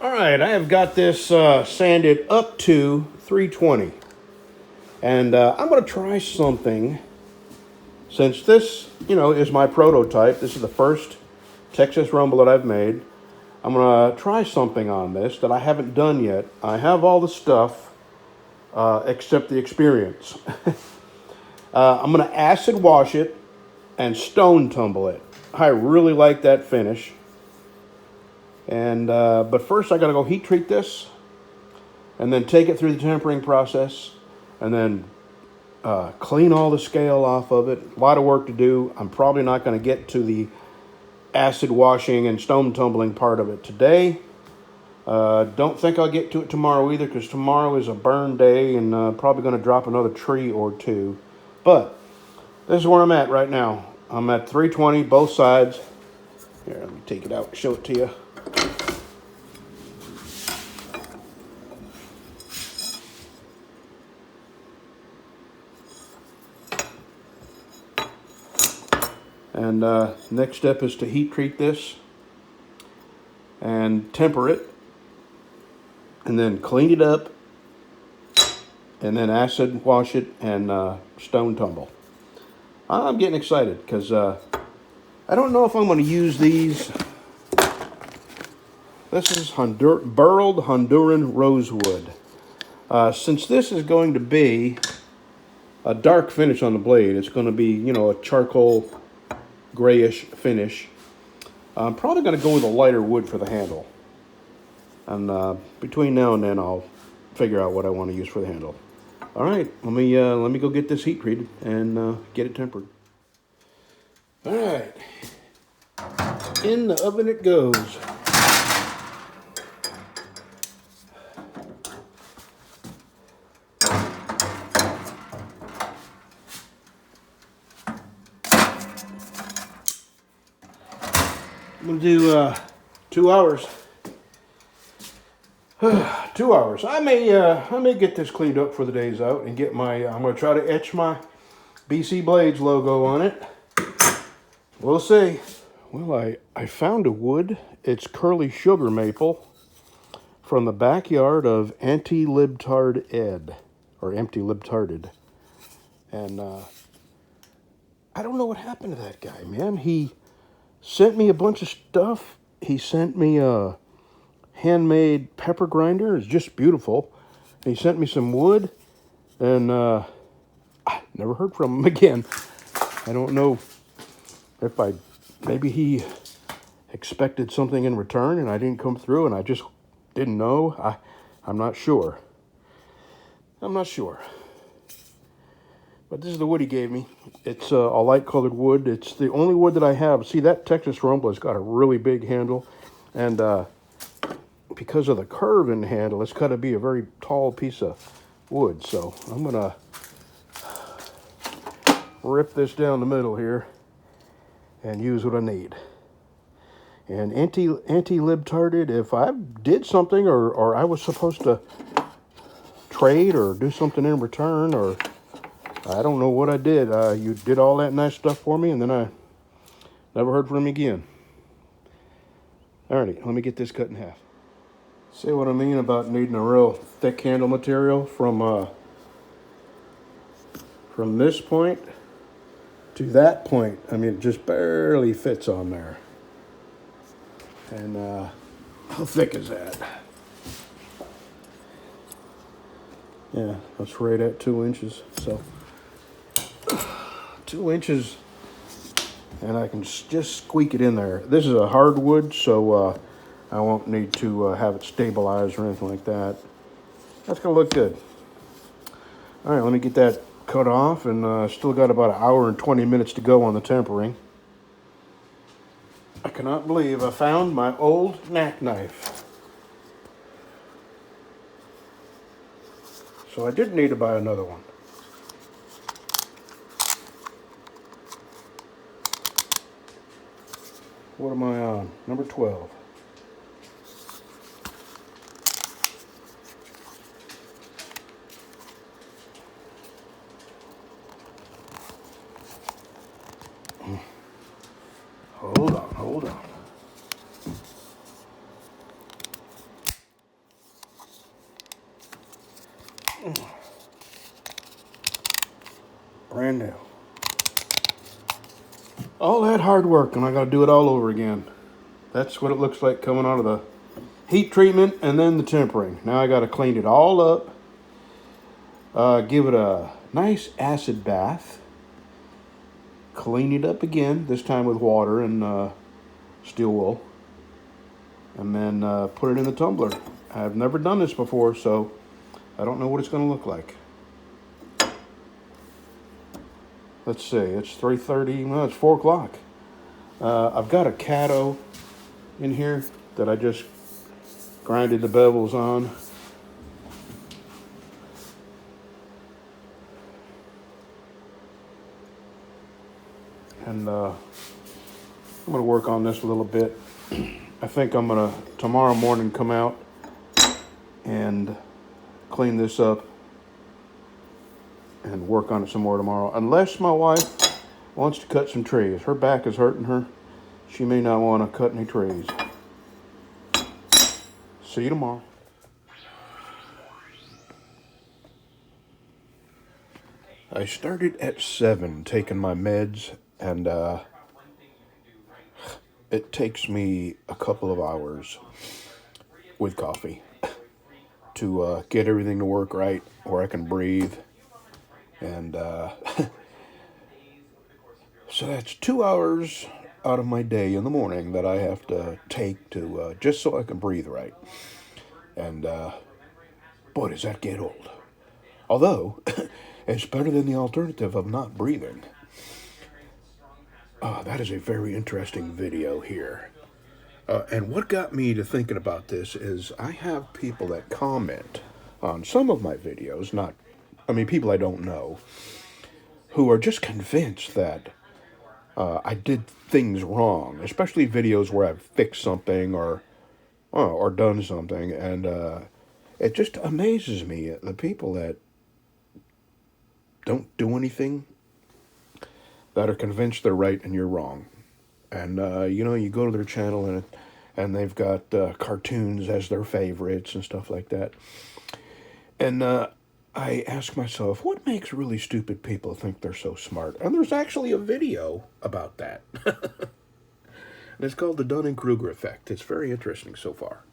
All right, I have got this sanded up to 320. And I'm going to try something. Since this, is my prototype, this is the first Texas Rumble that I've made. I'm going to try something on this that I haven't done yet. I have all the stuff except the experience. I'm going to acid wash it and stone tumble it. I really like that finish. And but first I got to go heat treat this and then take it through the tempering process and then clean all the scale off of it. A lot of work to do. I'm probably not going to get to the acid washing and stone tumbling part of it today. Don't think I'll get to it tomorrow either because tomorrow is a burn day and probably going to drop another tree or two. But this is where I'm at right now. I'm at 320 both sides. Here, let me take it out and show it to you. And next step is to heat treat this and temper it and then clean it up and then acid wash it and stone tumble. I'm getting excited because I don't know if I'm going to use these. This is burled Honduran rosewood. Since this is going to be a dark finish on the blade, it's going to be, a charcoal grayish finish. I'm probably going to go with a lighter wood for the handle. And between now and then, I'll figure out what I want to use for the handle. All right, let me go get this heat treated and get it tempered. All right, in the oven it goes. I'm gonna do 2 hours. 2 hours. I may get this cleaned up for the days out and get my. I'm gonna try to etch my BC Blades logo on it. We'll see. Well, I found a wood. It's curly sugar maple from the backyard of Auntie Libtard Ed, or Empty Libtarded, and I don't know what happened to that guy, man. He sent me a bunch of stuff. He sent me a handmade pepper grinder. It's just beautiful. He sent me some wood, and I never heard from him again. I don't know if maybe he expected something in return and I didn't come through and I just didn't know. I'm not sure. I'm not sure. But this is the wood he gave me. It's a light colored wood. It's the only wood that I have. See, that Texas Rumble has got a really big handle. And because of the curve in the handle, it's got to be a very tall piece of wood. So I'm going to rip this down the middle here and use what I need. And anti-libtarded, if I did something or I was supposed to trade or do something in return, or I don't know what I did. You did all that nice stuff for me, and then I never heard from him again. Alrighty, let me get this cut in half. See what I mean about needing a real thick handle material from this point to that point. I mean, it just barely fits on there. And how thick is that? Yeah, that's right at 2 inches. So 2 inches, and I can just squeak it in there. This is a hardwood, so I won't need to have it stabilized or anything like that. That's gonna look good. All right, let me get that cut off, and still got about 1 hour and 20 minutes to go on the tempering. I cannot believe I found my old knack knife. So I did need to buy another one. What am I on? Number 12. Hold on. Brand new. All that hard work, and I got to do it all over again. That's what it looks like coming out of the heat treatment and then the tempering. Now I got to clean it all up, give it a nice acid bath, clean it up again, this time with water and steel wool, and then put it in the tumbler. I've never done this before, so I don't know what it's going to look like. Let's see, it's 3:30, well, it's 4 o'clock. I've got a Cato in here that I just grinded the bevels on. And I'm going to work on this a little bit. I think I'm going to, tomorrow morning, come out and clean this up and work on it some more tomorrow. Unless my wife wants to cut some trees. Her back is hurting her. She may not want to cut any trees. See you tomorrow. I started at 7 taking my meds, and it takes me a couple of hours with coffee to get everything to work right, where I can breathe. And so that's 2 hours out of my day in the morning that I have to take to just so I can breathe right. And boy, does that get old. Although, it's better than the alternative of not breathing. That is a very interesting video here. And what got me to thinking about this is I have people that comment on some of my videos, people I don't know, who are just convinced that I did things wrong, especially videos where I've fixed something or done something, and it just amazes me, the people that don't do anything, that are convinced they're right and you're wrong. And, you go to their channel and they've got cartoons as their favorites and stuff like that. And I ask myself, what makes really stupid people think they're so smart? And there's actually a video about that. And it's called the Dunning-Kruger effect. It's very interesting so far.